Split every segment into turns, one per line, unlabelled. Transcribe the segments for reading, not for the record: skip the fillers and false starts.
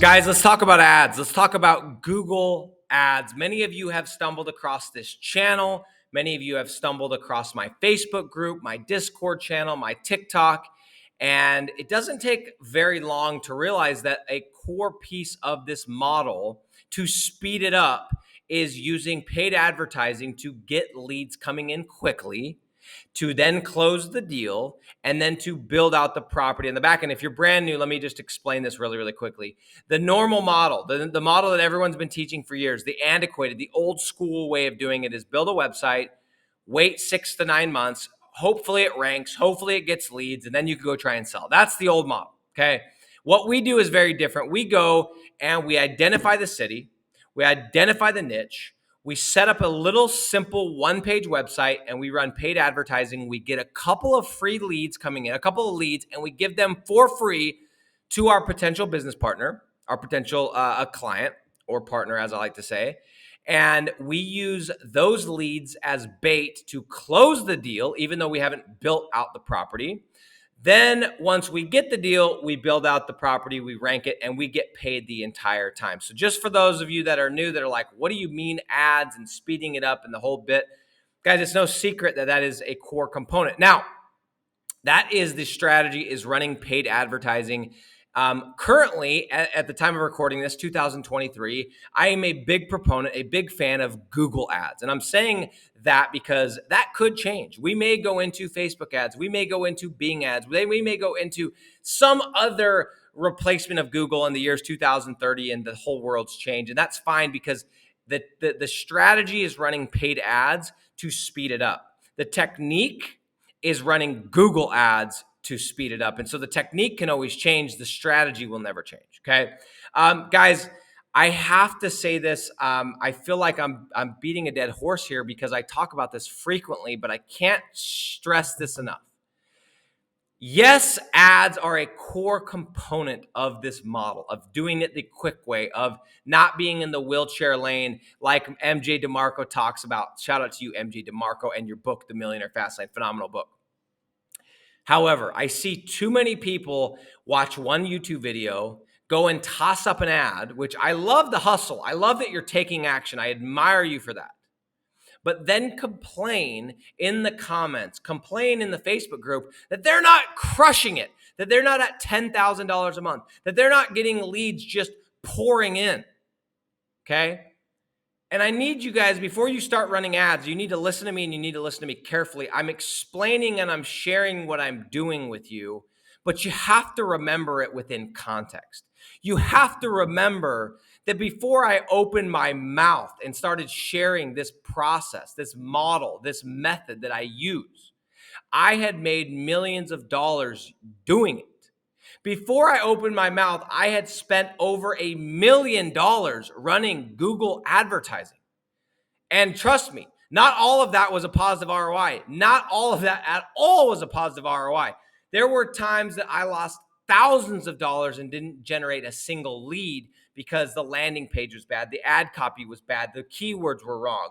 Guys, let's talk about ads. Let's talk about Google Ads. Many of you have stumbled across this channel. Many of you have stumbled across my Facebook group, my Discord channel, my TikTok. And it doesn't take very long to realize that a core piece of this model to speed it up is using paid advertising to get leads coming in quickly, to then close the deal, and then to build out the property in the back. And if you're brand new, let me just explain this really, really quickly. The normal model, the model that everyone's been teaching for years, the antiquated, the old school way of doing it is build a website, wait 6 to 9 months, hopefully it ranks, hopefully it gets leads, and then you can go try and sell. That's the old model, okay? What we do is very different. We go and we identify the city, we identify the niche, we set up a little simple one-page website, and we run paid advertising. We get a couple of free leads coming in, a couple of leads, and we give them for free to our potential business partner, our potential a client or partner, as I like to say. And we use those leads as bait to close the deal, even though we haven't built out the property. Then once we get the deal, we build out the property, we rank it, and we get paid the entire time. So just for those of you that are new, that are like, what do you mean ads and speeding it up and the whole bit? Guys, it's no secret that that is a core component. Now, that is the strategy, is running paid advertising. Currently, at the time of recording this, 2023, I am a big proponent, a big fan of Google Ads. And I'm saying that because that could change. We may go into Facebook ads. We may go into Bing ads. We may go into some other replacement of Google in the years 2030, and the whole world's changed. And that's fine, because the strategy is running paid ads to speed it up. The technique is running Google ads to speed it up. And so the technique can always change. The strategy will never change. Okay. Guys, I have to say this. I feel like I'm beating a dead horse here because I talk about this frequently, but I can't stress this enough. Yes, ads are a core component of this model, of doing it the quick way, of not being in the wheelchair lane like MJ DeMarco talks about. Shout out to you, MJ DeMarco, and your book, The Millionaire Fastlane. Phenomenal book. However, I see too many people watch one YouTube video, go and toss up an ad, which I love the hustle. I love that you're taking action. I admire you for that. But then complain in the comments, complain in the Facebook group that they're not crushing it, that they're not at $10,000 a month, that they're not getting leads just pouring in, okay? And I need you guys, before you start running ads, you need to listen to me, and you need to listen to me carefully. I'm explaining and I'm sharing what I'm doing with you, but you have to remember it within context. You have to remember that before I opened my mouth and started sharing this process, this model, this method that I use, I had made millions of dollars doing it. Before I opened my mouth, I had spent over $1 million running Google advertising. And trust me, not all of that was a positive ROI. Not all of that at all was a positive ROI. There were times that I lost thousands of dollars and didn't generate a single lead because the landing page was bad, the ad copy was bad, the keywords were wrong.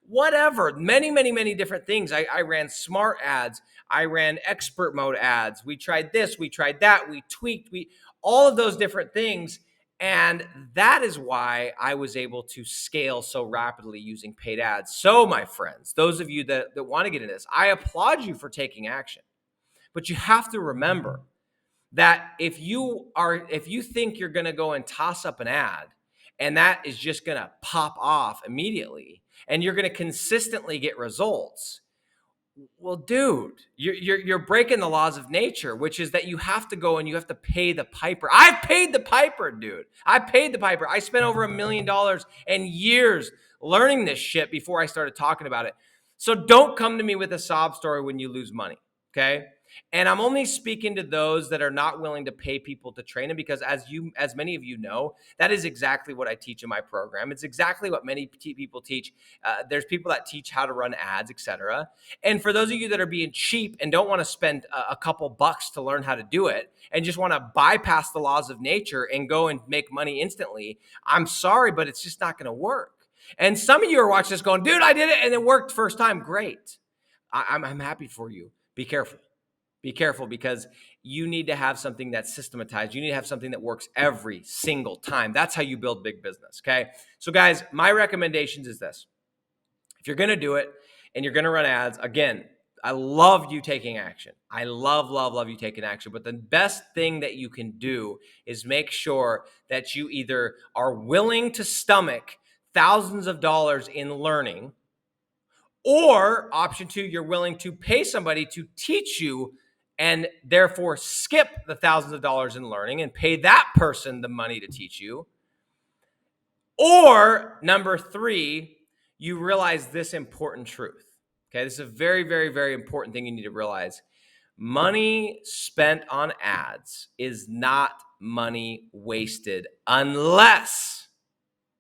Whatever, many, many, many different things. I ran smart ads. I ran expert mode ads. We tried this, we tried that, we tweaked, all of those different things. And that is why I was able to scale so rapidly using paid ads. So my friends, those of you that want to get into this, I applaud you for taking action. But you have to remember that if you think you're going to go and toss up an ad and that is just going to pop off immediately and you're going to consistently get results, well, dude, you're breaking the laws of nature, which is that you have to go and you have to pay the piper. I paid the piper, dude. I paid the piper. I spent over $1 million and years learning this shit before I started talking about it. So don't come to me with a sob story when you lose money, okay? And I'm only speaking to those that are not willing to pay people to train them, because as many of you know, that is exactly what I teach in my program. It's exactly what many people teach. There's people that teach how to run ads, etc. And for those of you that are being cheap and don't want to spend a couple bucks to learn how to do it and just want to bypass the laws of nature and go and make money instantly, I'm sorry, but it's just not going to work. And some of you are watching this going, dude, I did it and it worked first time. Great. I'm happy for you. Be careful. Be careful, because you need to have something that's systematized. You need to have something that works every single time. That's how you build big business, okay? So guys, my recommendations is this. If you're going to do it and you're going to run ads, again, I love you taking action. I love you taking action. But the best thing that you can do is make sure that you either are willing to stomach thousands of dollars in learning, or option two, you're willing to pay somebody to teach you and therefore skip the thousands of dollars in learning and pay that person the money to teach you. Or number three, you realize this important truth. Okay, this is a very important thing you need to realize. Money spent on ads is not money wasted unless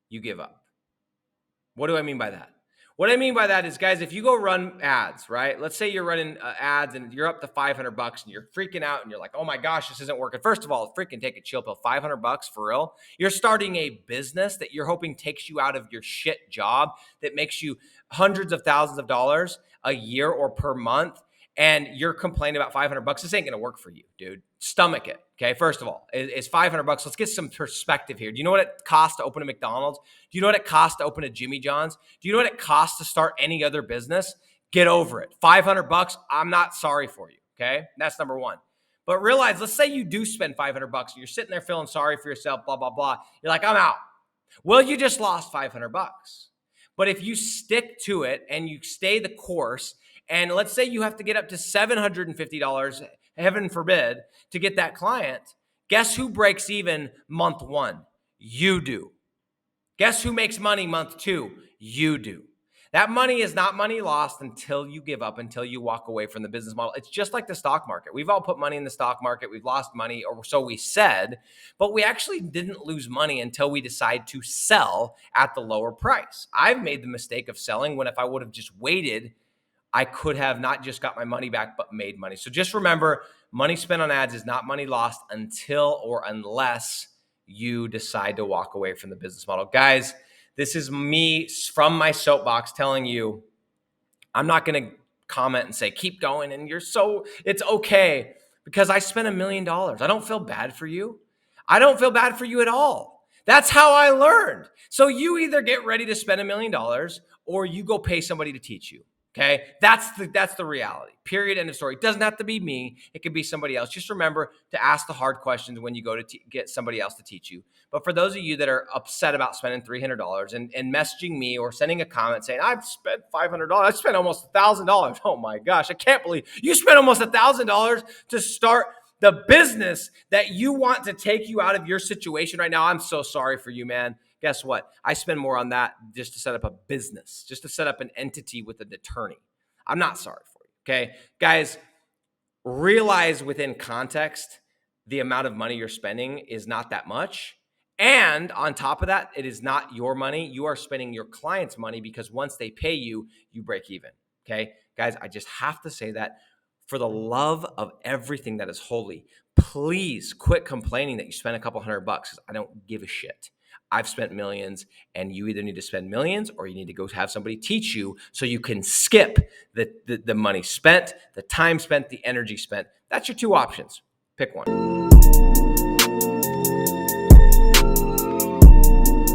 you give up. What do I mean by that? What I mean by that is, guys, if you go run ads, right? Let's say you're running ads and you're up to $500 and you're freaking out and you're like, oh my gosh, this isn't working. First of all, freaking take a chill pill. $500 for real? You're starting a business that you're hoping takes you out of your shit job that makes you hundreds of thousands of dollars a year or per month, and you're complaining about $500. This ain't gonna work for you, dude. Stomach it. Okay, first of all, it's $500. Let's get some perspective here. Do you know what it costs to open a McDonald's? Do you know what it costs to open a Jimmy John's? Do you know what it costs to start any other business? Get over it. $500, I'm not sorry for you. Okay, that's number one. But realize, let's say you do spend $500 and you're sitting there feeling sorry for yourself, blah, blah, blah. You're like, I'm out. Well, you just lost $500. But if you stick to it and you stay the course, and let's say you have to get up to $750, heaven forbid, to get that client, guess who breaks even month one? You do. Guess who makes money month two? You do. That money is not money lost until you give up, until you walk away from the business model. It's just like the stock market. We've all put money in the stock market. We've lost money, or so we said, but we actually didn't lose money until we decide to sell at the lower price. I've made the mistake of selling when if I would have just waited, I could have not just got my money back, but made money. So just remember, money spent on ads is not money lost until or unless you decide to walk away from the business model. Guys, this is me from my soapbox telling you, I'm not going to comment and say, keep going and it's okay, because I spent $1 million. I don't feel bad for you. I don't feel bad for you at all. That's how I learned. So you either get ready to spend $1 million or you go pay somebody to teach you. Okay, that's the reality. Period. End of story. It doesn't have to be me. It could be somebody else. Just remember to ask the hard questions when you go to get somebody else to teach you. But for those of you that are upset about spending $300 and messaging me or sending a comment saying, I've spent $500, I spent almost $1,000. Oh my gosh, I can't believe you spent almost $1,000 to start the business that you want to take you out of your situation right now. I'm so sorry for you, man. Guess what? I spend more on that just to set up a business, just to set up an entity with an attorney. I'm not sorry for you, okay? Guys, realize within context, the amount of money you're spending is not that much. And on top of that, it is not your money. You are spending your client's money, because once they pay you, you break even, okay? Guys, I just have to say that for the love of everything that is holy, please quit complaining that you spent a couple $100 because I don't give a shit. I've spent millions, and you either need to spend millions or you need to go have somebody teach you so you can skip the money spent, the time spent, the energy spent. That's your two options. Pick one.